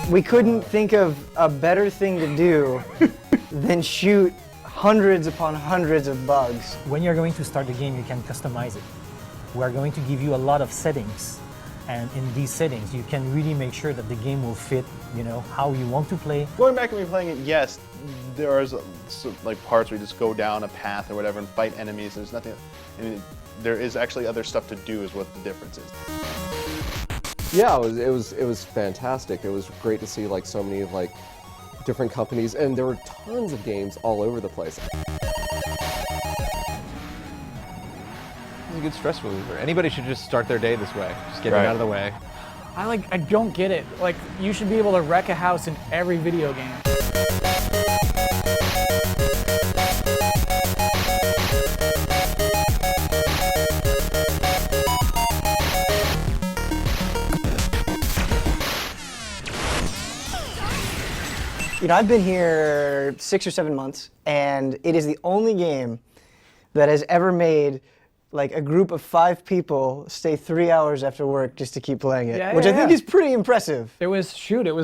We couldn't think of a better thing to do than shoot hundreds upon hundreds of bugs. When you're going to start the game, you can customize it. We are going to give you a lot of settings, and in these settings, you can really make sure that the game will fit, how you want to play. Going back and replaying it, yes, there are like parts where you just go down a path or whatever and fight enemies. There's nothing. I mean, there is actually other stuff to do, is what the difference is. Yeah, it was fantastic. It was great to see like so many like different companies, and there were tons of games all over the place. It's a good stress reliever. Anybody should just start their day this way. Just get it out of the way. I don't get it. Like, you should be able to wreck a house in every video game. I've been here 6 or 7 months, and it is the only game that has ever made like a group of 5 people stay 3 hours after work just to keep playing it, which I think is pretty impressive. It was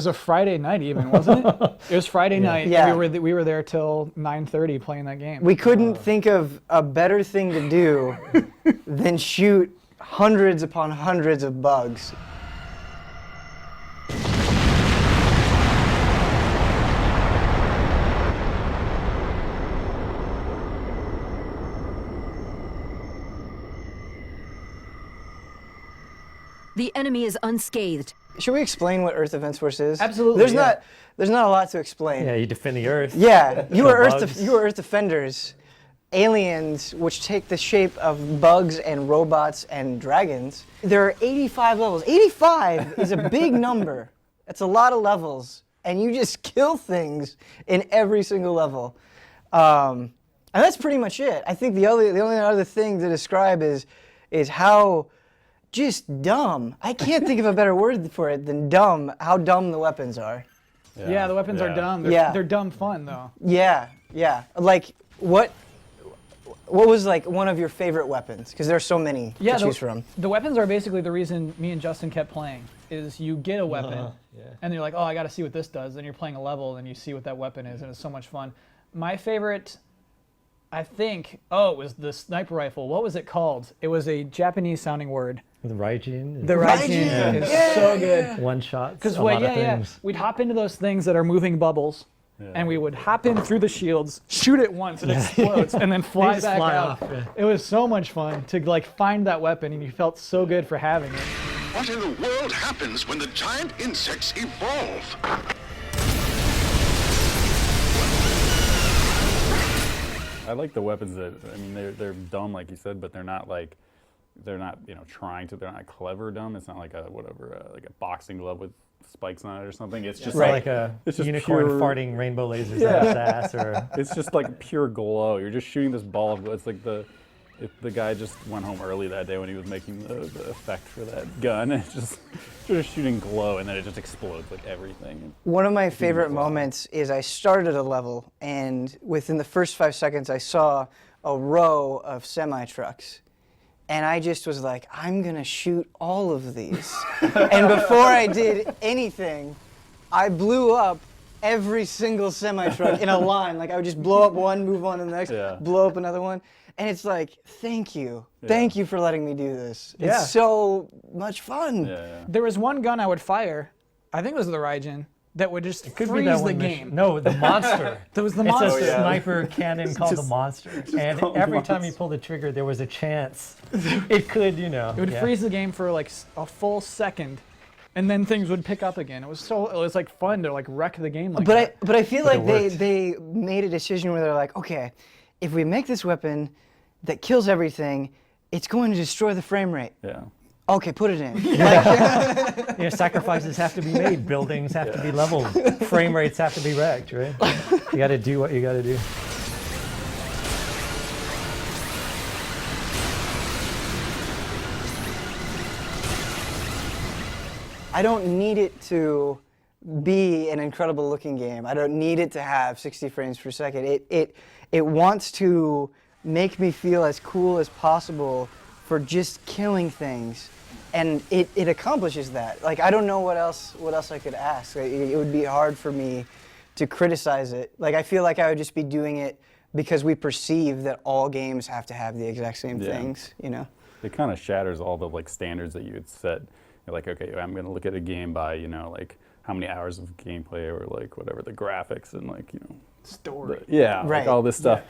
a Friday night even, wasn't it? It was Friday night. Yeah. We were there till 9:30 playing that game. We couldn't think of a better thing to do than shoot hundreds upon hundreds of bugs. The enemy is unscathed. Should we explain what Earth Defense Force is? Absolutely. There's not a lot to explain. Yeah, you defend the Earth. Yeah, you are Earth defenders, aliens which take the shape of bugs and robots and dragons. There are 85 levels. 85 is a big number. That's a lot of levels, and you just kill things in every single level. And that's pretty much it. I think the only other thing to describe is how just dumb. I can't think of a better word for it than dumb, how dumb the weapons are. Yeah, the weapons are dumb. They're dumb fun, though. Yeah. Like, what was like one of your favorite weapons? Because there's so many to choose from. The weapons are basically the reason me and Justin kept playing, is you get a weapon, and you're like, oh, I got to see what this does. Then you're playing a level, and you see what that weapon is, and it's so much fun. My favorite, I think, it was the sniper rifle. What was it called? It was a Japanese-sounding word. The Raijin. The Raijin is so good. One shot. Because we'd hop into those things that are moving bubbles, and we would hop in through the shields, shoot it once, it explodes, and then fly back out. Off, It was so much fun to like find that weapon, and you felt so good for having it. What in the world happens when the giant insects evolve? I like the weapons that, I mean, they're dumb like you said, but they're not clever dumb. It's not like like a boxing glove with spikes on it or something. It's just like a unicorn farting rainbow lasers out its ass, or it's just like pure glow. You're just shooting this ball of glow. It's like if the guy just went home early that day when he was making the effect for that gun. It's just shooting glow, and then it just explodes like everything. One of my favorite moments is I started a level, and within the first 5 seconds I saw a row of semi-trucks. And I just was like, I'm gonna shoot all of these. And before I did anything, I blew up every single semi-truck in a line. Like, I would just blow up one, move on to the next, blow up another one. And it's like, thank you. Thank you for letting me do this. It's so much fun. There was one gun I would fire, I think it was the Raijin, that would just freeze the game. No, the monster. There was the monster. It's a sniper cannon called the monster. And every time you pulled the trigger, there was a chance it could, It would freeze the game for like a full second, and then things would pick up again. It was like fun to like wreck the game like that. But I feel like they made a decision where they're like, okay, if we make this weapon that kills everything, it's going to destroy the frame rate. Yeah. Okay, put it in. Sacrifices have to be made. Buildings have to be leveled. Frame rates have to be wrecked, right? You got to do what you got to do. I don't need it to be an incredible looking game. I don't need it to have 60 frames per second. It wants to make me feel as cool as possible for just killing things and it accomplishes that. Like, I don't know what else I could ask. It would be hard for me to criticize it. Like, I feel like I would just be doing it because we perceive that all games have to have the exact same things, you know? It kind of shatters all the like standards that you had set. You're like, okay, I'm going to look at a game by, you know, like how many hours of gameplay or like whatever, the graphics and like, you know. Story. Like all this stuff,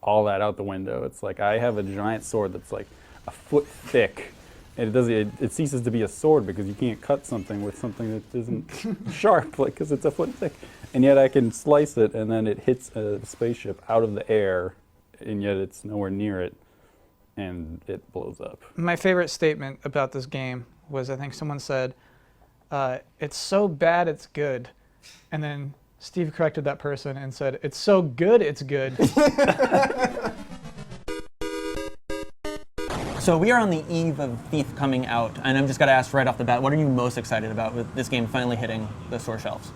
all that out the window. It's like I have a giant sword that's like a foot thick. And it ceases to be a sword because you can't cut something with something that isn't sharp, like, because it's a foot thick. And yet I can slice it, and then it hits a spaceship out of the air, and yet it's nowhere near it, and it blows up. My favorite statement about this game was, I think someone said, it's so bad it's good. And then Steve corrected that person and said, it's so good it's good. So we are on the eve of Thief coming out, and I'm just got to ask right off the bat, what are you most excited about with this game finally hitting the store shelves?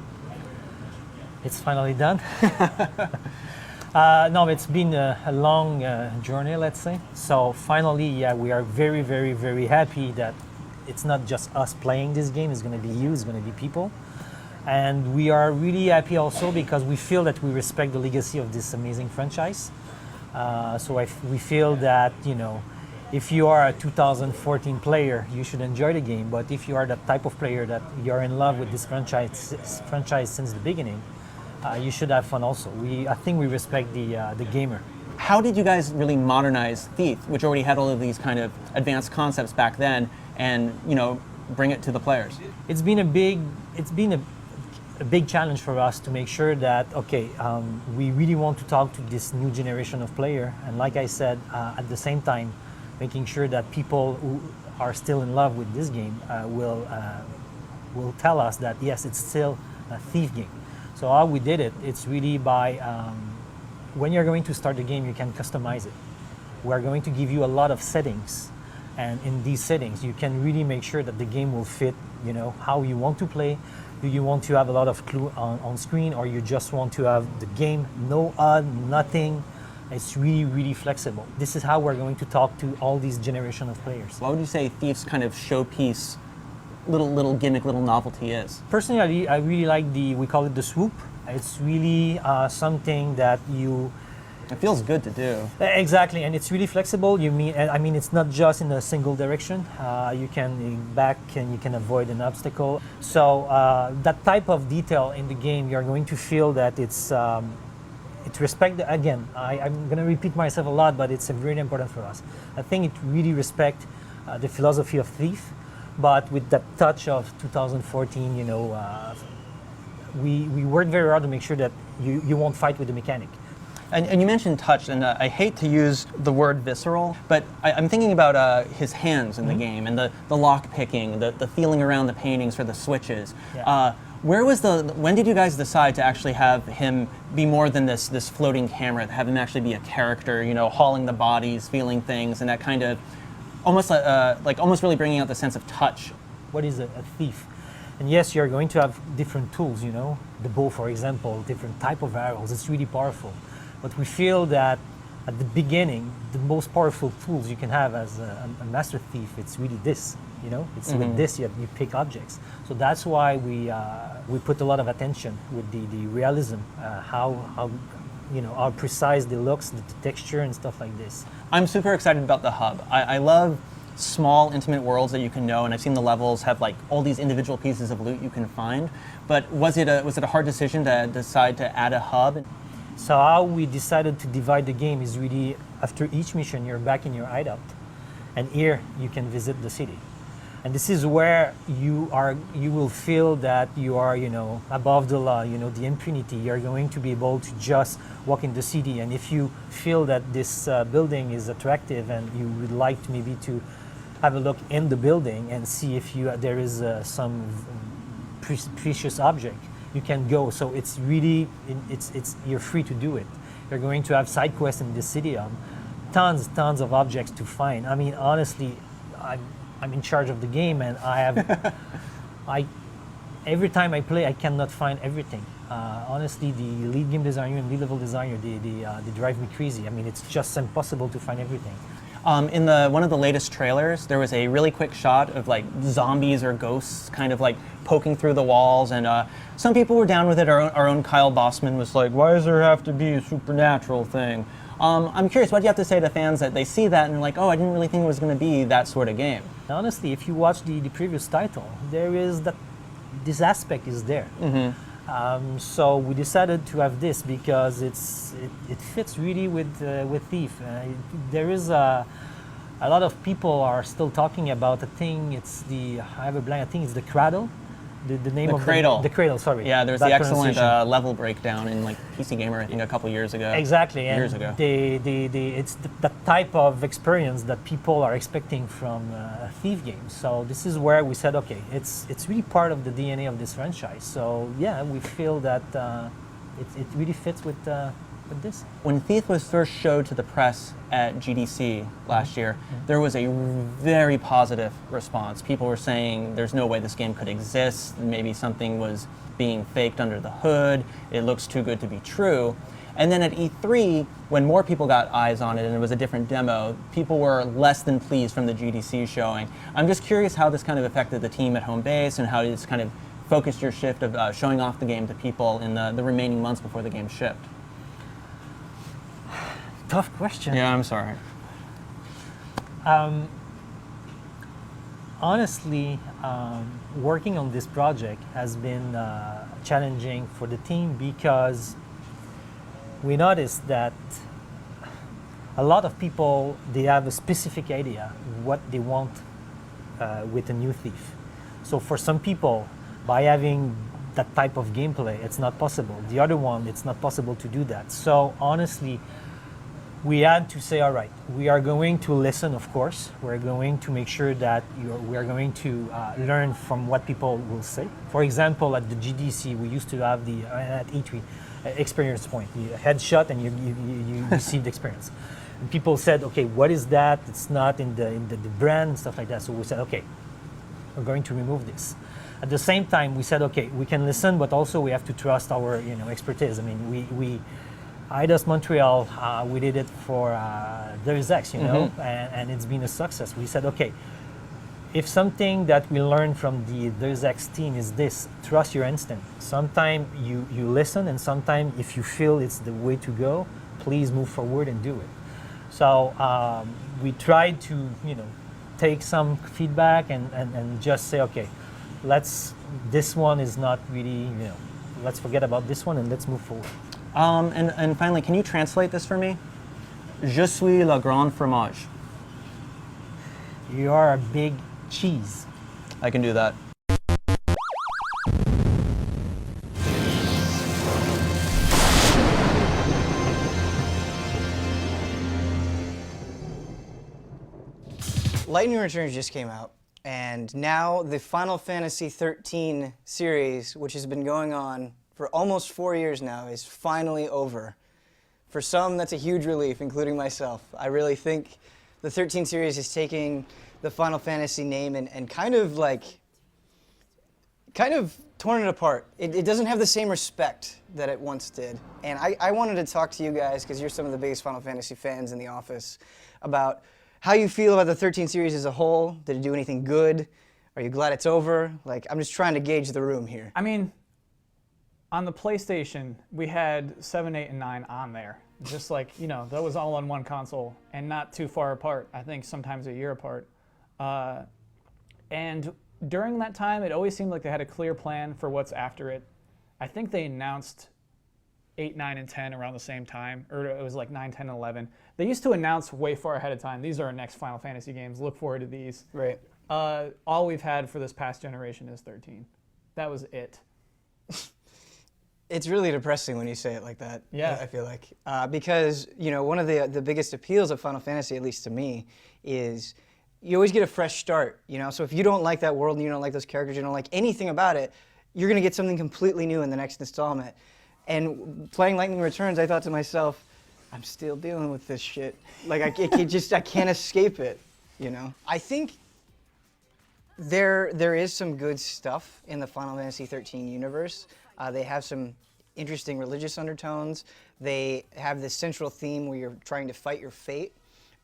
It's finally done. No, it's been a long journey, let's say. So finally, yeah, we are very, very, very happy that it's not just us playing this game. It's going to be you, it's going to be people. And we are really happy also because we feel that we respect the legacy of this amazing franchise. We feel that, you know, if you are a 2014 player, you should enjoy the game. But if you are the type of player that you're in love with this franchise since the beginning, you should have fun also. I think we respect the gamer. How did you guys really modernize Thief, which already had all of these kind of advanced concepts back then, and, you know, bring it to the players? It's been a big challenge for us to make sure that, okay, we really want to talk to this new generation of player, and like I said, at the same time, making sure that people who are still in love with this game will tell us that yes, it's still a Thief game. So how we did it, it's really by when you're going to start the game, you can customize it. We're going to give you a lot of settings, and in these settings, you can really make sure that the game will fit, you know, how you want to play. Do you want to have a lot of clue on screen, or you just want to have the game, no HUD, nothing? It's really, really flexible. This is how we're going to talk to all these generation of players. What would you say Thief's kind of showpiece, little gimmick, little novelty is? Personally, I really like we call it the swoop. It's really something that it feels good to do. Exactly, and it's really flexible. I mean, it's not just in a single direction. You can back and you can avoid an obstacle. So that type of detail in the game, you're going to feel that it's respect. Again, I'm going to repeat myself a lot, but it's really important for us. I think it really respect the philosophy of Thief, but with that touch of 2014, you know, we worked very hard to make sure that you won't fight with the mechanic. And you mentioned touch, and I hate to use the word visceral, but I'm thinking about his hands in the game, and the lock picking, the feeling around the paintings for the switches. Yeah. When did you guys decide to actually have him be more than this floating camera, have him actually be a character, you know, hauling the bodies, feeling things, and that kind of almost really bringing out the sense of touch? What is a thief? And yes, you're going to have different tools, you know, the bow, for example, different type of arrows. It's really powerful. But we feel that at the beginning, the most powerful tools you can have as a master thief, it's really this, you know? It's with this you pick objects. So that's why we put a lot of attention with the realism, how you know, how precise the looks, the texture and stuff like this. I'm super excited about the hub. I love small, intimate worlds that you can know, and I've seen the levels have like all these individual pieces of loot you can find. But was it a hard decision to decide to add a hub? So how we decided to divide the game is really after each mission you're back in your hideout, and here you can visit the city. And this is where you will feel that you are, you know, above the law, you know, the impunity. You're going to be able to just walk in the city, and if you feel that this building is attractive and you would like to maybe to have a look in the building and see if there is some precious object, you can go. So it's really, you're free to do it. You're going to have side quests in the city, tons of objects to find. I mean, honestly, I'm in charge of the game, and every time I play, I cannot find everything. Honestly, the lead game designer and lead level designer, they drive me crazy. I mean, it's just impossible to find everything. In one of the latest trailers, there was a really quick shot of like zombies or ghosts kind of like poking through the walls, and some people were down with it. Our own Kyle Bossman was like, "Why does there have to be a supernatural thing?" I'm curious, what do you have to say to fans that they see that and they're like, "Oh, I didn't really think it was going to be that sort of game"? Honestly, if you watch the previous title, there is this aspect is there. So we decided to have this because it fits really with Thief. There is a lot of people are still talking about a thing. It's I have a blank. I think it's the Cradle. The name of Cradle. The Cradle. Sorry. Yeah, there's that the excellent pronunciation. level breakdown in like PC Gamer, I think, a couple years ago. Exactly. Years and ago. It's the type of experience that people are expecting from a Thief game. So this is where we said, okay, it's really part of the DNA of this franchise. So yeah, we feel that it really fits with this. When Thief was first showed to the press at GDC last year, there was a very positive response. People were saying there's no way this game could exist, maybe something was being faked under the hood, it looks too good to be true. And then at E3, when more people got eyes on it and it was a different demo, people were less than pleased from the GDC showing. I'm just curious how this kind of affected the team at home base and how it's kind of focused your shift of showing off the game to people in the remaining months before the game shipped. Tough question. Yeah, I'm sorry. Honestly, working on this project has been challenging for the team because we noticed that a lot of people, they have a specific idea what they want with a new Thief. So for some people, by having that type of gameplay, it's not possible. The other one, it's not possible to do that. So honestly, we had to say, all right, we are going to listen, of course. We're going to make sure that we are going to learn from what people will say. For example, at the GDC, we used to have at E3, experience point. You headshot and you receive the experience. And people said, okay, what is that? It's not in the brand and stuff like that. So we said, okay, we're going to remove this. At the same time, we said, okay, we can listen, but also we have to trust our expertise. I mean, IDOS Montreal, we did it for Deus Ex, and it's been a success. We said, okay, if something that we learned from the Deus Ex team is this, trust your instinct. Sometimes you listen, and sometimes if you feel it's the way to go, please move forward and do it. So we tried to, take some feedback and just say, okay, this one is not really, let's forget about this one and let's move forward. And finally, can you translate this for me? Je suis le grand fromage. You are a big cheese. I can do that. Lightning Returns just came out, and now the Final Fantasy XIII series, which has been going on for almost 4 years now, is finally over. For some, that's a huge relief, including myself. I really think the 13 series is taking the Final Fantasy name and kind of torn it apart. It doesn't have the same respect that it once did. And I wanted to talk to you guys, because you're some of the biggest Final Fantasy fans in the office, about how you feel about the 13 series as a whole. Did it do anything good? Are you glad it's over? I'm just trying to gauge the room here. I mean, on the PlayStation, we had 7, 8, and 9 on there. Just that was all on one console and not too far apart. I think sometimes a year apart. And during that time, it always seemed like they had a clear plan for what's after it. I think they announced 8, 9, and 10 around the same time, or it was like 9, 10, and 11. They used to announce way far ahead of time, these are our next Final Fantasy games, look forward to these. Right. All we've had for this past generation is 13. That was it. It's really depressing when you say it like that. Yeah. I feel like. Because, one of the biggest appeals of Final Fantasy, at least to me, is you always get a fresh start, So if you don't like that world and you don't like those characters, you don't like anything about it, you're going to get something completely new in the next installment. And playing Lightning Returns, I thought to myself, I'm still dealing with this shit. I can't escape it, I think there is some good stuff in the Final Fantasy XIII universe. They have some interesting religious undertones. They have this central theme where you're trying to fight your fate.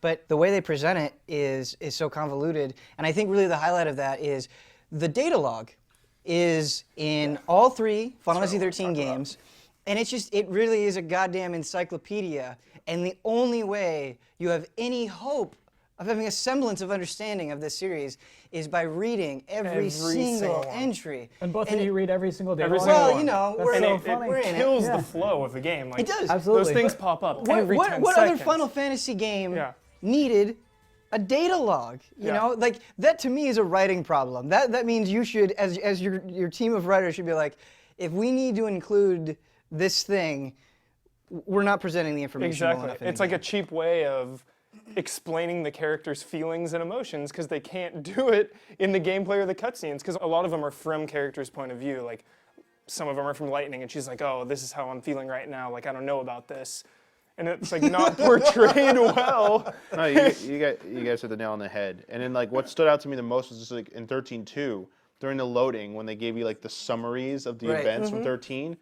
but the way they present it is so convoluted. And I think really the highlight of that is the data log is in all 3 Final Fantasy 13 games. And it really is a goddamn encyclopedia. And the only way you have any hope of having a semblance of understanding of this series is by reading every single entry. And both of you read every single day. Well, you know, we're in it kills the flow of the game. Like, it does. Absolutely. Those things pop up every 10 what seconds. other Final Fantasy game needed a data log? You know, like that to me is a writing problem. That means you should, as your team of writers should be like, if we need to include this thing, we're not presenting the information well enough in It's the like game. a cheap way of explaining the character's feelings and emotions because they can't do it in the gameplay or the cutscenes because a lot of them are from character's point of view. Like some of them are from Lightning and she's like, oh, this is how I'm feeling right now. Like I don't know about this. And it's like not portrayed well. No, you guys hit the nail on the head. And then like what stood out to me the most was just like in 13.2, during the loading when they gave you like the summaries of the events from 13.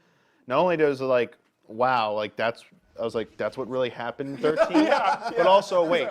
Not only does it like, wow, like I was like, that's what really happened in 13? But also, wait,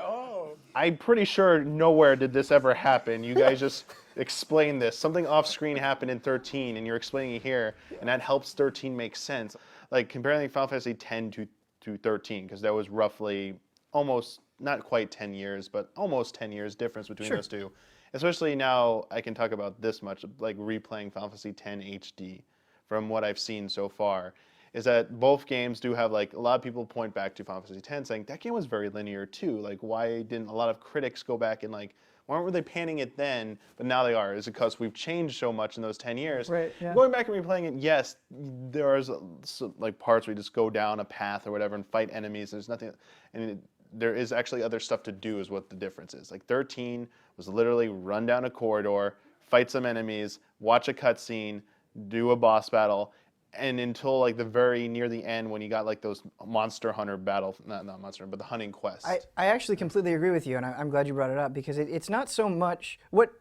I'm pretty sure nowhere did this ever happen. You guys just explained this. Something off screen happened in 13 and you're explaining it here, and that helps 13 make sense. Like comparing Final Fantasy 10 to 13, because that was roughly almost, not quite 10 years, but almost 10 years difference between those two. Especially now I can talk about this much, like replaying Final Fantasy 10 HD from what I've seen so far, is that both games do have, like, a lot of people point back to Final Fantasy X saying, that game was very linear too. Like, why didn't a lot of critics go back and, like, why weren't they panning it then, but now they are? Is it because we've changed so much in those 10 years? Right, yeah. Going back and replaying it, yes, there's, like, parts where you just go down a path or whatever and fight enemies. There's nothing, and there is actually other stuff to do is what the difference is. Like, 13 was literally run down a corridor, fight some enemies, watch a cutscene, do a boss battle, and until like the very near the end when you got like those monster hunter battle, not monster, but the hunting quest. I actually completely agree with you, and I'm glad you brought it up because it's not so much what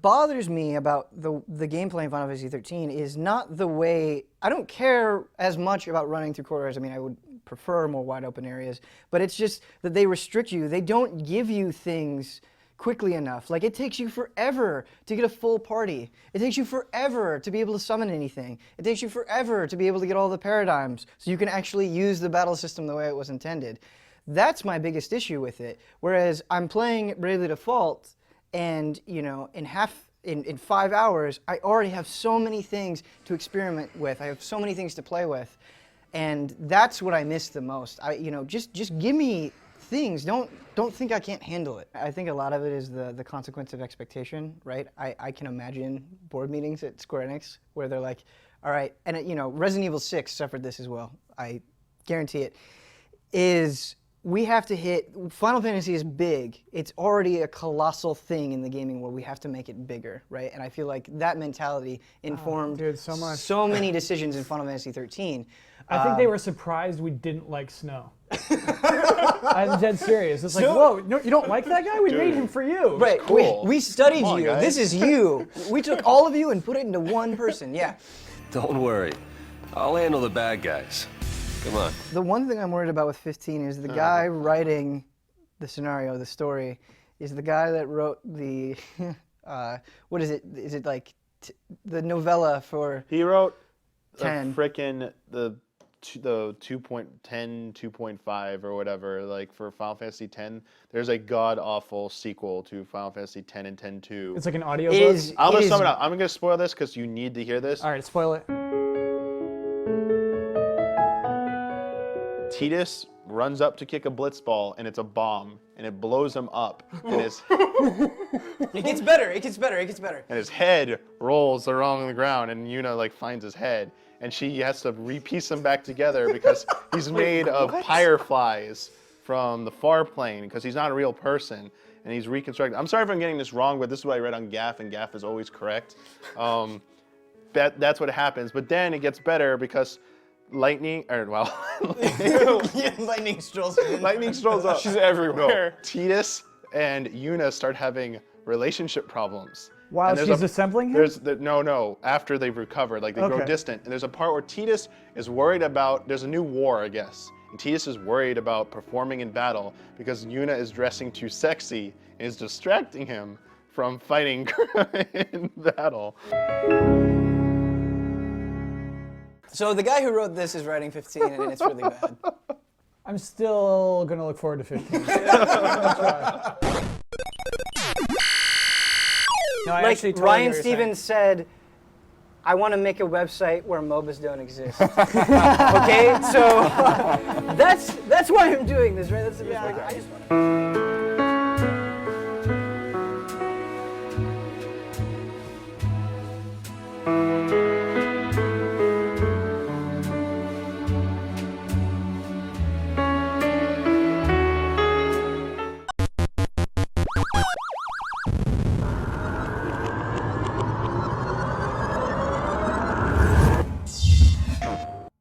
bothers me about the gameplay in Final Fantasy 13 is not the way. I don't care as much about running through corridors. I mean, I would prefer more wide open areas, but it's just that they restrict you. They don't give you things quickly enough. Like, it takes you forever to get a full party. It takes you forever to be able to summon anything. It takes you forever to be able to get all the paradigms so you can actually use the battle system the way it was intended. That's my biggest issue with it. Whereas I'm playing Bravely Default and, you know, in 5 hours, I already have so many things to experiment with. I have so many things to play with. And that's what I miss the most. Just give me things. Don't think I can't handle it. I think a lot of it is the consequence of expectation, right? I can imagine board meetings at Square Enix where they're like, all right, and Resident Evil 6 suffered this as well. I guarantee it. We have to hit, Final Fantasy is big. It's already a colossal thing in the gaming world. We have to make it bigger, right? And I feel like that mentality informed so many decisions in Final Fantasy 13. I think they were surprised we didn't like Snow. I'm dead serious. It's like, whoa, no, you don't like that guy? We made him for you. Right, cool. we studied you. Guys. This is you. We took all of you and put it into one person, yeah. Don't worry. I'll handle the bad guys. Come on. The one thing I'm worried about with 15 is the guy writing the scenario, the story, is the guy that wrote the, what is it? Is it like the novella for He wrote 10. the 2.10, 2.5 or whatever, like for Final Fantasy X. There's a god-awful sequel to Final Fantasy X and X-2. It's like an audio book? I'll just sum it up. I'm going to spoil this because you need to hear this. All right, spoil it. Tidus runs up to kick a blitzball, and it's a bomb, and it blows him up, and It gets better, it gets better, it gets better. and his head rolls along the ground, and Yuna like finds his head, and she has to re-piece him back together because he's made of fireflies from the far plane, because he's not a real person, and he's reconstructed. I'm sorry if I'm getting this wrong, but this is what I read on Gaff, and Gaff is always correct. That's what happens, but then it gets better because Lightning strolls in. Lightning strolls up. She's everywhere. No, Tidus and Yuna start having relationship problems. While And there's she's assembling him? No, after they've recovered, like they grow Okay. distant. And there's a part where Tidus is worried about, there's a new war, I guess, And Tidus is worried about performing in battle because Yuna is dressing too sexy and is distracting him from fighting in battle. So the guy who wrote this is writing 15, and it's really bad. I'm still gonna look forward to 15. No, I Like actually totally Ryan hear what you're Stevens said, I want to make a website where MOBAs don't exist. Okay, so that's why I'm doing this, right? That's the best. I just want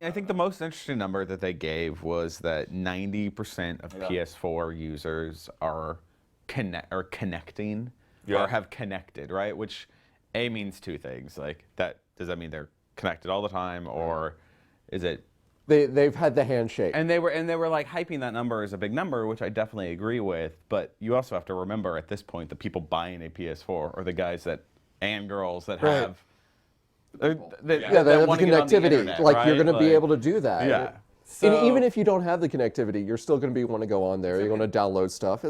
I think the most interesting number that they gave was that 90% of PS4 users are connecting or have connected, right? Which A means two things. Like that does that mean they're connected all the time, or is it They've had the handshake. And they were like hyping that number as a big number, which I definitely agree with. But you also have to remember at this point the people buying a PS4 are the guys that and girls that have they have the connectivity. Internet, like right? you're going to be able to do that. Yeah. And even if you don't have the connectivity, you're still going to want to go on there. You're going to download stuff.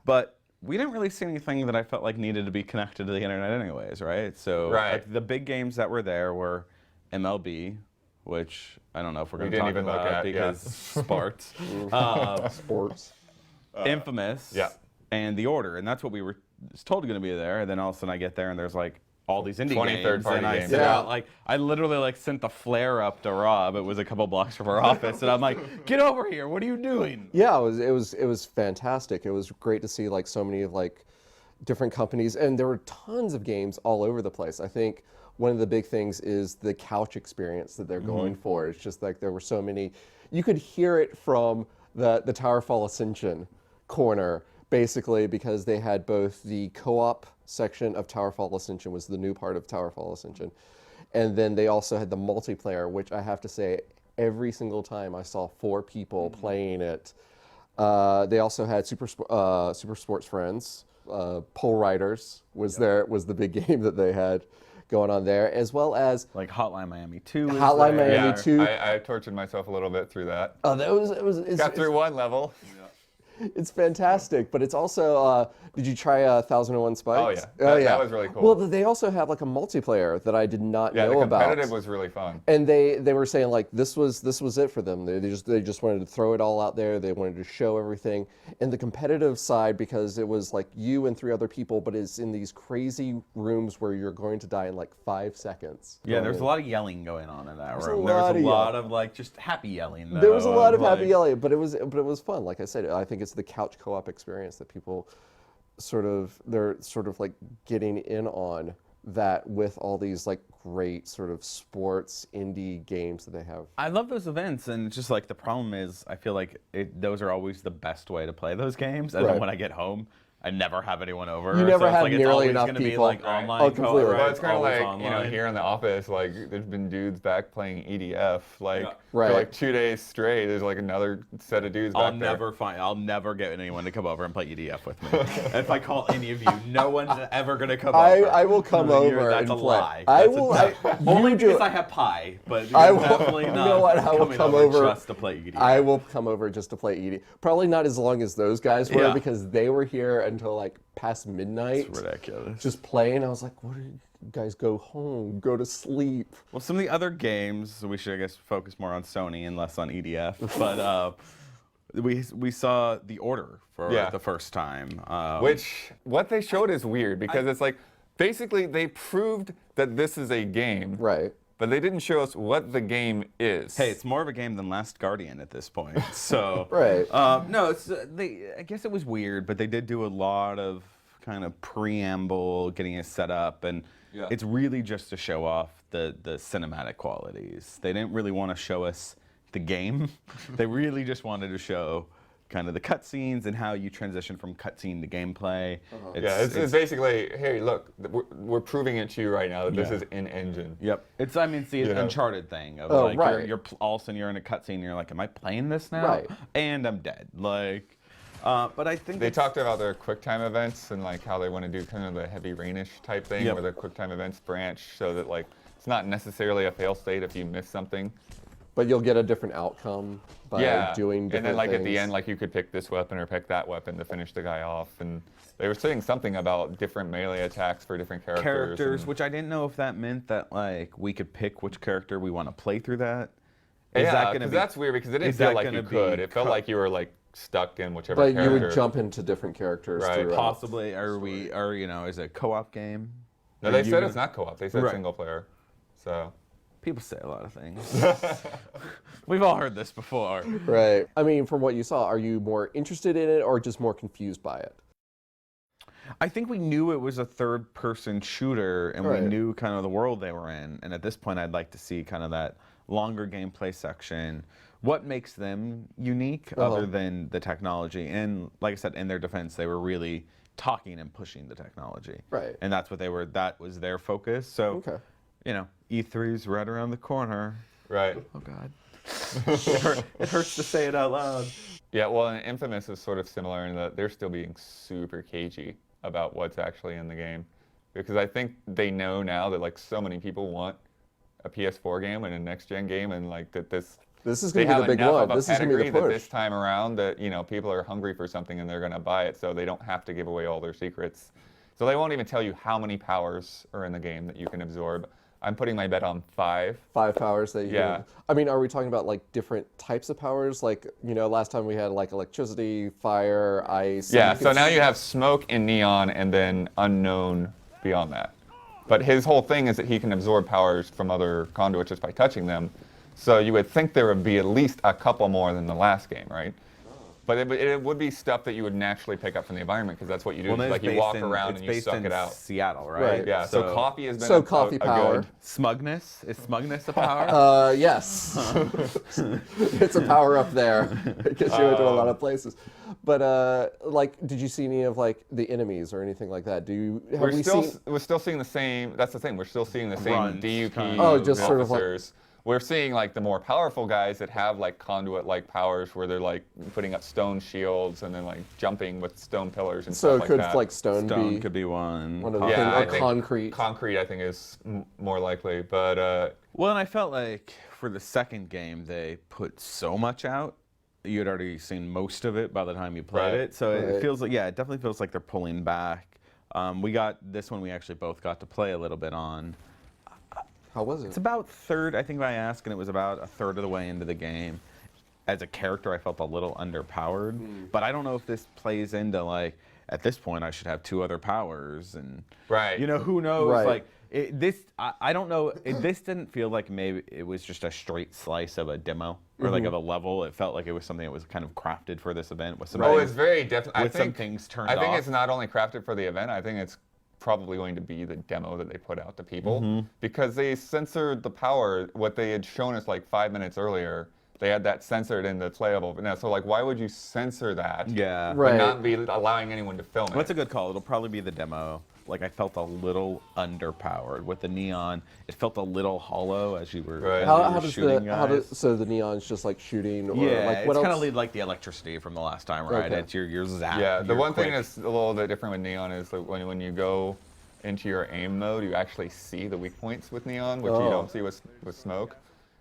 But we didn't really see anything that I felt like needed to be connected to the internet anyways, right? So like, the big games that were there were MLB, which I don't know if we're going to talk about because sports. Sports. Infamous. And The Order. And that's what we were told going to be there. And then all of a sudden I get there and there's like all these indie games, and I sent out, like, I literally like sent the flare up to Rob. It was a couple blocks from our office, and I'm like, "Get over here! What are you doing?" Yeah, it was fantastic. It was great to see like so many of like different companies, and there were tons of games all over the place. I think one of the big things is the couch experience that they're going for. It's just like there were so many. You could hear it from the Towerfall Ascension corner, basically, because they had both the co-op section of Towerfall Ascension was the new part of Towerfall Ascension, and then they also had the multiplayer, which I have to say every single time I saw 4 people playing it. They also had Super Sports Friends, Pole Riders was the big game that they had going on there, as well as like Hotline Miami 2. Hotline Miami 2. I tortured myself a little bit through that. Oh, it got through one level. It's fantastic, but it's also, did you try 1001 Spikes? Oh yeah, that was really cool. Well, they also have like a multiplayer that I did not know about. Yeah, the competitive was really fun. And they were saying like this was it for them. They just wanted to throw it all out there. They wanted to show everything. And the competitive side, because it was like you and 3 other people, but it's in these crazy rooms where you're going to die in like 5 seconds. Yeah, there's a lot of yelling going on in that room. There was a lot of like just happy yelling. There was a lot of happy yelling, but it was fun. Like I said, I think it's the couch co-op experience that people they're sort of like getting in on that with all these like great sort of sports indie games that they have. I love those events, and just like the problem is I feel like those are always the best way to play those games, and then when I get home I never have anyone over. You never have like nearly enough people. Be like online. Oh, completely. Well, it's kind of like here in the office, like there's been dudes back playing EDF, like for like 2 days straight. There's like another set of dudes. I'll never get anyone to come over and play EDF with me. If I call any of you, no one's ever gonna come over. I will come over that's and a play. lie. Only because I have pie, but I will definitely not. You know what? I will come over just to play EDF. I will come over just to play EDF. Probably not as long as those guys were because they were here until like past midnight. It's ridiculous. Just playing. I was like, what are you guys, go home, go to sleep. Well, some of the other games, we should, I guess, focus more on Sony and less on EDF. But we saw The Order for the first time. Which, what they showed is weird because it's like, basically they proved that this is a game. Right. But they didn't show us what the game is. Hey, it's more of a game than Last Guardian at this point. So right. No, it's I guess it was weird, but they did do a lot of kind of preamble, getting it set up, and it's really just to show off the cinematic qualities. They didn't really want to show us the game. They really just wanted to show kind of the cutscenes and how you transition from cutscene to gameplay. It's basically, hey, look, we're proving it to you right now that this is in engine. Yep. It's an Uncharted thing of like you're all of a sudden you're in a cutscene and you're like, am I playing this now? Right. And I'm dead. Like, but I think they talked about their QuickTime events and like how they want to do kind of the heavy rainish type thing where the QuickTime events branch so that like it's not necessarily a fail state if you miss something. But you'll get a different outcome by doing different and then like things. at the end, like you could pick this weapon or pick that weapon to finish the guy off. And they were saying something about different melee attacks for different characters. Which I didn't know if that meant that like we could pick which character we want to play through that. Because that's weird because it didn't feel like you could. It felt like you were like stuck in whichever character. But you would jump into different characters throughout. Possibly. Is it a co-op game? No, they said it's not co-op. They said single player. So. People say a lot of things. We've all heard this before. Right. I mean, from what you saw, are you more interested in it or just more confused by it? I think we knew it was a third-person shooter, and we knew kind of the world they were in. And at this point, I'd like to see kind of that longer gameplay section. What makes them unique other than the technology? And like I said, in their defense, they were really talking and pushing the technology. Right. And that's what that was their focus. So, you know, E3's right around the corner. Right. Oh, God. It hurts to say it out loud. Yeah, well, and Infamous is sort of similar in that they're still being super cagey about what's actually in the game. Because I think they know now that, like, so many people want a PS4 game and a next-gen game, and, like, that this is going to be the big one. This is going to be the push. That this time around that, you know, people are hungry for something and they're going to buy it, so they don't have to give away all their secrets. So they won't even tell you how many powers are in the game that you can absorb. I'm putting my bet on 5. 5 powers that you can. I mean, are we talking about like different types of powers? Like, you know, last time we had like electricity, fire, ice. Yeah, so now you have smoke and neon and then unknown beyond that. But his whole thing is that he can absorb powers from other conduits just by touching them. So you would think there would be at least a couple more than the last game, right? But it would be stuff that you would naturally pick up from the environment because that's what you do. Like you walk around and you suck it out. Seattle, right? Yeah. So coffee has been coffee power. Good smugness. Is smugness a power? Yes. It's a power up there. It gets you into a lot of places. But like, did you see any of like the enemies or anything like that? We're still seeing the same. That's the thing. We're still seeing the same DUP. Just officers. sort of like. We're seeing like the more powerful guys that have like conduit-like powers where they're like putting up stone shields and then like jumping with stone pillars and stuff like that. So could like stone be could be one. One of the things, or concrete. Concrete, I think, is more likely. But well, and I felt like for the second game they put so much out. You had already seen most of it by the time you played it, so it feels like it definitely feels like they're pulling back. We got this one. We actually both got to play a little bit on. How was it? It's about third, I think, if I asked, and it was about a third of the way into the game. As a character, I felt a little underpowered, but I don't know if this plays into like at this point I should have 2 other powers, and you know, who knows? Like I don't know. This didn't feel like maybe it was just a straight slice of a demo or like of a level. It felt like it was something that was kind of crafted for this event with some. Oh, it's very definitely. With some things turned off. I think it's not only crafted for the event. I think it's probably going to be the demo that they put out to people because they censored the power. What they had shown us like 5 minutes earlier, they had that censored in the playable. Now, so like, why would you censor that? Yeah, and not be allowing anyone to film it? That's a good call. It'll probably be the demo. Like I felt a little underpowered with the neon. It felt a little hollow as you were, so the neon's just like shooting. Or like what it's kind of like the electricity from the last time, right? It's your zap. Yeah, the one thing that's a little bit different with neon is that when you go into your aim mode, you actually see the weak points with neon, which you don't see with smoke.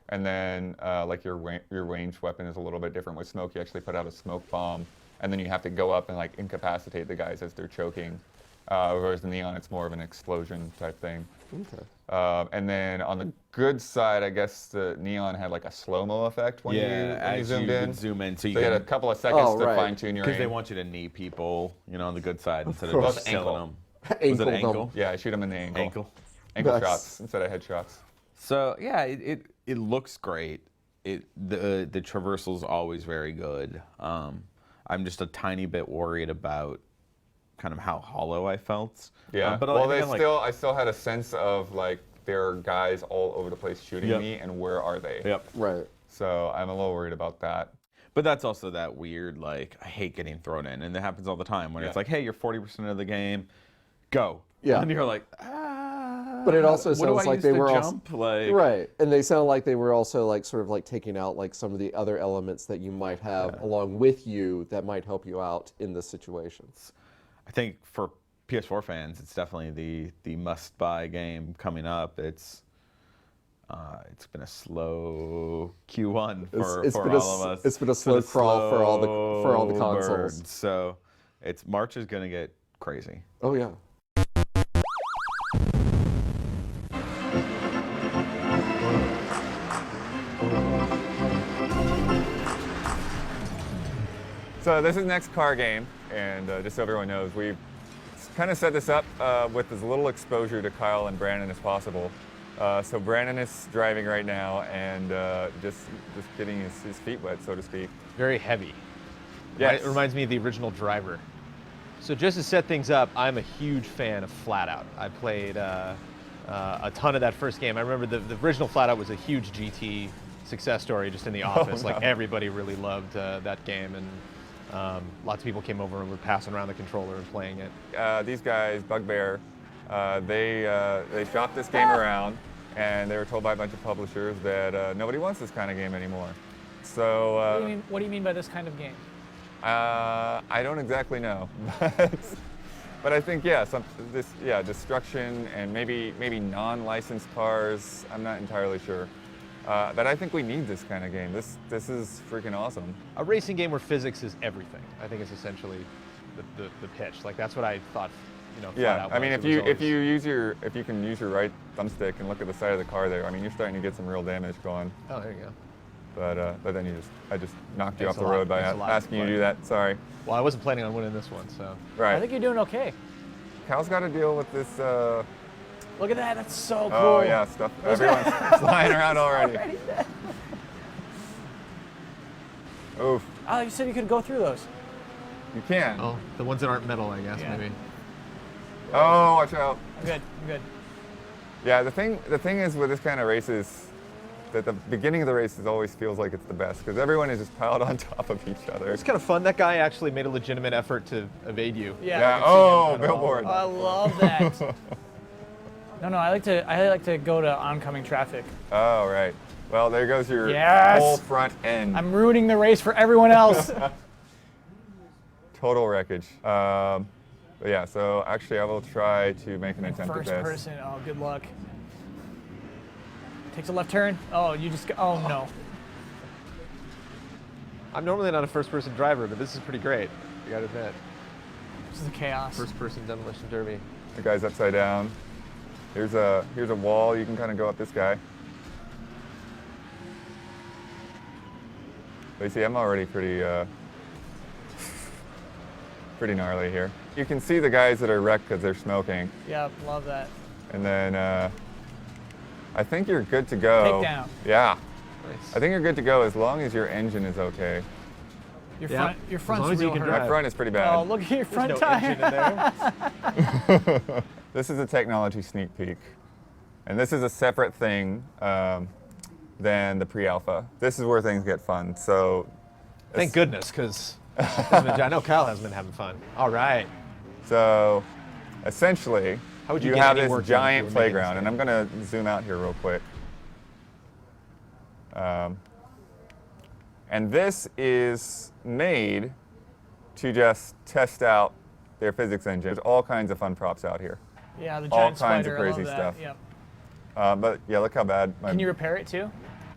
And then like your ranged weapon is a little bit different with smoke. You actually put out a smoke bomb, and then you have to go up and like incapacitate the guys as they're choking. Whereas the neon, it's more of an explosion type thing. Okay. And then on the good side, I guess the neon had like a slow-mo effect when you zoomed in. Zoom in, so you had a couple of seconds to fine-tune your aim. Because they want you to knee people, you know, on the good side instead of just killing them. Was it ankle? Yeah, I shoot them in the ankle. Ankle shots instead of head shots. So yeah, it looks great. The traversal's always very good. I'm just a tiny bit worried about kind of how hollow I felt. Yeah, but I still had a sense of like there are guys all over the place shooting me, and where are they? Right. So I'm a little worried about that. But that's also that weird, like, I hate getting thrown in. And it happens all the time when it's like, hey, you're 40% of the game, go. Yeah. And you're like, ah. But it also what do sounds I like use they to were jump? Like, right, and they sound like they were also like sort of like taking out like some of the other elements that you might have along with you that might help you out in this situation. I think for PS4 fans, it's definitely the must-buy game coming up. It's been a slow Q1 for all of us. It's been a slow crawl for all the consoles. Bird. So March is going to get crazy. Oh yeah. So this is next car game, and just so everyone knows, we've kind of set this up with as little exposure to Kyle and Brandon as possible. So Brandon is driving right now and just getting his feet wet, so to speak. Very heavy. Yes. It reminds me of the original Driver. So just to set things up, I'm a huge fan of Flat Out. I played a ton of that first game. I remember the original Flat Out was a huge GT success story just in the office. Oh, no. Like everybody really loved that game, and lots of people came over and were passing around the controller and playing it. These guys, Bugbear, they shopped this game around, and they were told by a bunch of publishers that nobody wants this kind of game anymore. So What do you mean by this kind of game? I don't exactly know, but I think destruction and maybe non-licensed cars. I'm not entirely sure. But I think we need this kind of game. This is freaking awesome. A racing game where physics is everything, I think, is essentially the pitch. Like that's what I thought. Flat Yeah, Out I mean, was. if you can use your right thumbstick and look at the side of the car there, I mean, you're starting to get some real damage going. Oh, there you go. But then I just knocked you Thanks off the a lot. road by Thanks a lot. asking you to do that. Sorry. Well, I wasn't planning on winning this one, so. Right. I think you're doing okay. Cal's got to deal with this. Look at that, that's so cool. Oh yeah, stuff. Everyone's flying around already. Oof. Oh, you said you could go through those. You can. Oh, the ones that aren't metal, I guess, Yeah. maybe. Oh, watch out. I'm good. Yeah, the thing is with this kind of races, that the beginning of the races always feels like it's the best because everyone is just piled on top of each other. It's kind of fun. That guy actually made a legitimate effort to evade you. Yeah. Oh, billboard. I love that. No, I like to go to oncoming traffic. Oh, right. Well, there goes your Yes! whole front end. I'm ruining the race for everyone else. Total wreckage. But yeah, so actually I will try to make an attempt First at this. person. Oh, good luck. Takes a left turn. Oh, you just. Oh no. I'm normally not a first-person driver, but this is pretty great. You gotta admit. This is chaos. First-person demolition derby. The guy's upside down. Here's a wall. You can kind of go up this guy. But you see, I'm already pretty gnarly here. You can see the guys that are wrecked because they're smoking. Yeah, love that. And then I think you're good to go. Takedown. Yeah. Nice. I think you're good to go as long as your engine is okay. Your Yeah. front's As long as you real can hurt. drive. My front is pretty bad. Oh, look at your front There's no tire. engine in there. This is a technology sneak peek. And this is a separate thing than the pre-alpha. This is where things get fun. So Thank goodness, because I know Kyle has been having fun. All right. So essentially, How would you get have any this work done if giant you were making playground, this and I'm going to zoom out here real quick. And this is made to just test out their physics engine. There's all kinds of fun props out here. Yeah, the All giant kinds spider. of crazy I love that. stuff. Yep. But yeah, look how bad. Can you repair it too?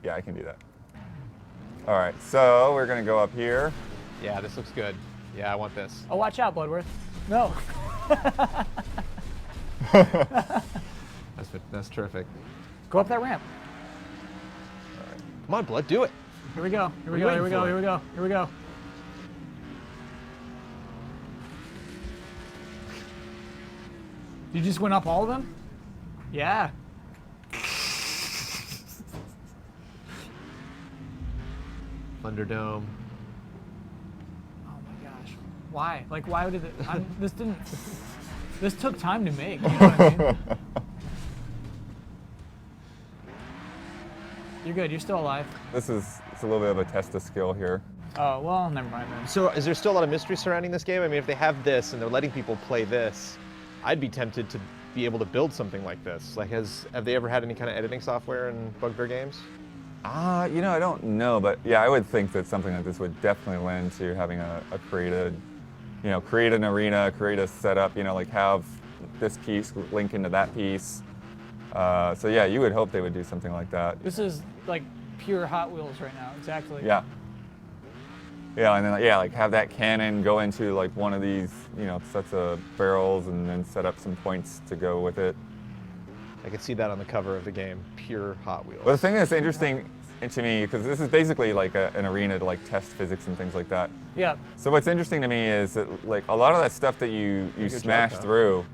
Yeah, I can do that. All right, so we're going to go up here. Yeah, this looks good. Yeah, I want this. Oh, watch out, Bloodworth. No. That's terrific. Go up that ramp. Come on, Blood, do it. Here we go. Here we What are go. you Here we go. waiting Here we go. Here we go. You just went up all of them? Yeah. Thunderdome. Oh my gosh. Why? Like, why did it? This didn't. This took time to make. You know what I mean? You're good. You're still alive. It's a little bit of a test of skill here. Oh, well, never mind then. So is there still a lot of mystery surrounding this game? I mean, if they have this and they're letting people play this, I'd be tempted to be able to build something like this. Like, have they ever had any kind of editing software in Bugbear games? I don't know, but yeah, I would think that something like this would definitely lend to having a created, create an arena, create a setup, like have this piece link into that piece. So yeah, you would hope they would do something like that. This is like pure Hot Wheels right now, exactly. Yeah. Yeah, and then like have that cannon go into like one of these, sets of barrels, and then set up some points to go with it. I could see that on the cover of the game, pure Hot Wheels. Well, the thing that's interesting to me, because this is basically like an arena to like test physics and things like that. Yeah. So what's interesting to me is that like a lot of that stuff that you smash through,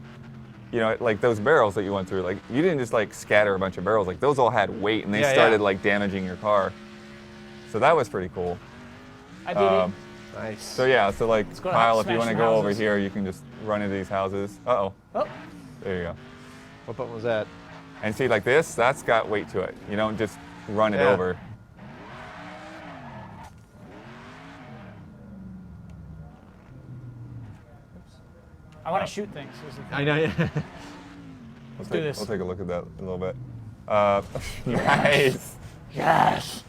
like those barrels that you went through, like you didn't just like scatter a bunch of barrels, like those all had weight and they started like damaging your car. So that was pretty cool. I did it. Nice. So yeah, so like Let's go Kyle, if you smash want to some go over houses. here, you can just run into these houses. Uh-oh. Oh. There you go. What button was that? And see, like this, that's got weight to it. You don't just run it Yeah. over. I want to shoot things. is the thing. I know, yeah. Let's do this. We'll take a look at that in a little bit. Nice. Yes.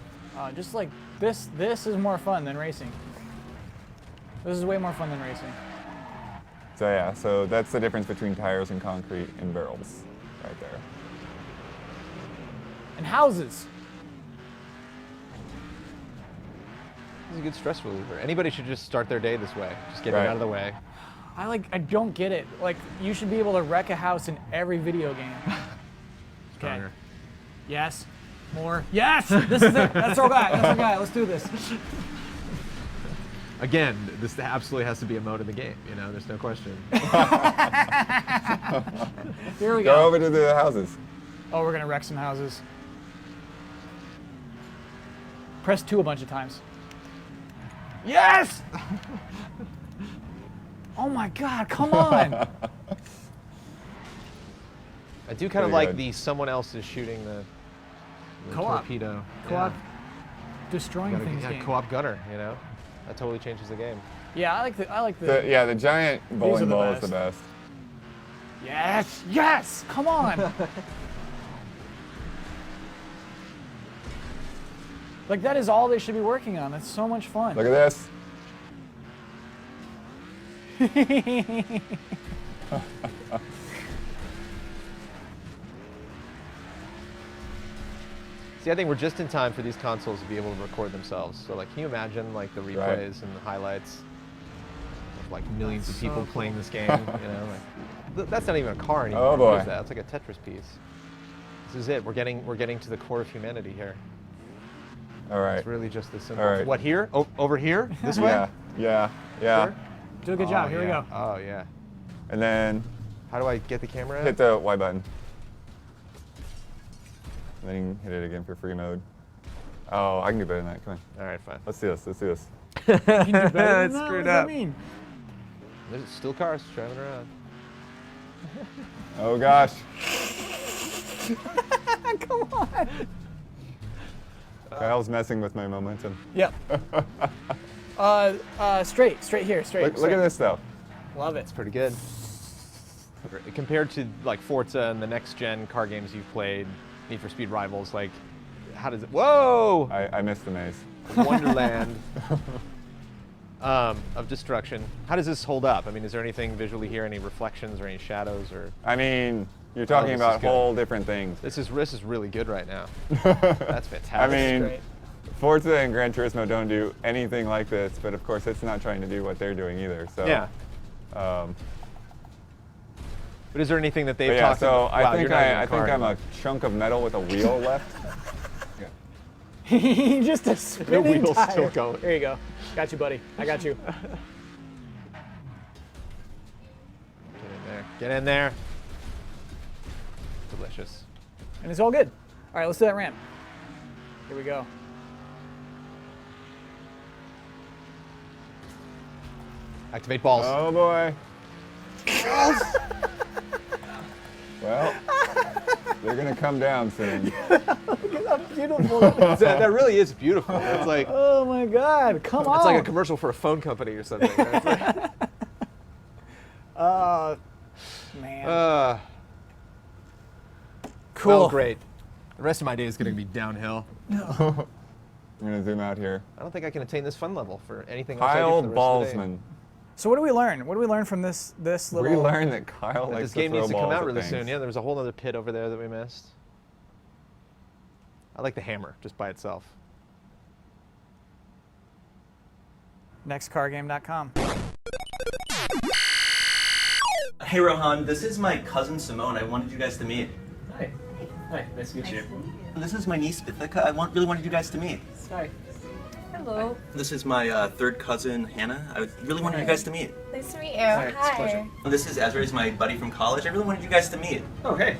Just like this is more fun than racing. This is way more fun than racing. So yeah, so that's the difference between tires and concrete and barrels, right there. And houses. This is a good stress reliever. Anybody should just start their day this way. Just get it Right. out of the way. I don't get it. Like, you should be able to wreck a house in every video game. Stronger. Yes. More. Yes! This is it. That's our guy. That's our guy. Let's do this. Again, this absolutely has to be a mode in the game. There's no question. Here we Go go. over to the houses. Oh, we're gonna wreck some houses. Press 2 a bunch of times. Yes! Oh my God, come on! I do kind of Pretty like good. the someone else is shooting the Co-op. torpedo. Co-op destroying things Yeah, game. co-op gunner, That totally changes the game. Yeah, I like the The giant are bowling the ball is best. the best. Yes! Yes! Come on! Like, that is all they should be working on. That's so much fun. Look at this. See, I think we're just in time for these consoles to be able to record themselves. So, like, can you imagine, like, the replays Right. and the highlights of, like, millions of That's people so playing cool. this game? That's not even a car anymore. Oh, boy. What is that? It's like a Tetris piece. This is it. We're getting to the core of humanity here. All right. It's really just this simple. All right. What, here? Over here? This way? Yeah. Sure? Do a good job. Here we yeah. go. Oh, yeah. And then How do I get the camera hit out? the Y button. And then you can hit it again for free mode. Oh, I can do better than that. Come on. All right, fine. Let's do this. Let's do this. You can do better than that? Screwed What does that up. mean? There's still cars driving around. Oh gosh. Come on. Kyle's messing with my momentum. Yep. Straight here, straight. Look at this stuff. Love it. It's pretty good. Compared to like Forza and the next gen car games you've played, Need for Speed Rivals, like how does it? Whoa! I missed the maze. Wonderland of destruction. How does this hold up? I mean, is there anything visually here, any reflections or any shadows or? I mean, you're talking this about is good. whole different things. This is really good right now. That's fantastic. I mean, great. Forza and Gran Turismo don't do anything like this, but of course it's not trying to do what they're doing either. So yeah. But is there anything that they've talked so about? I Wow, think you're not even I a think car I'm a anymore. chunk of metal with a wheel left. Just a spinning wheel's tire. still going. Here you go. Got you, buddy. I got you. Get in there. Get in there. Delicious. And it's all good. All right, let's do that ramp. Here we go. Activate balls. Oh boy. Well, they're gonna come down soon. at how beautiful that is. That really is beautiful. It's like, Oh my God, come on. it's like a commercial for a phone company or something. It's like, Man. Cool. Well, great. The rest of my day is going to be downhill. I'm gonna zoom out here. I don't think I can attain this fun level for anything Kyle else I do for the rest of the day. Ballsman. So what do we learn? What do we learn from this little? We learned that Kyle This likes game to needs throw to come balls out at really things. soon. Yeah, there was a whole other pit over there that we missed. I like the hammer just by itself. Nextcargame.com. Hey Rohan, this is my cousin Simone. I wanted you guys to meet. Hi. Hi, nice to meet you. This is my niece Bithika. I really wanted you guys to meet. Hi. Hello. This is my third cousin Hannah. I really wanted you guys to meet. Nice to meet you. Hi, it's a Hi. pleasure. This is Ezra. He's my buddy from college. I really wanted you guys to meet. Oh, hey.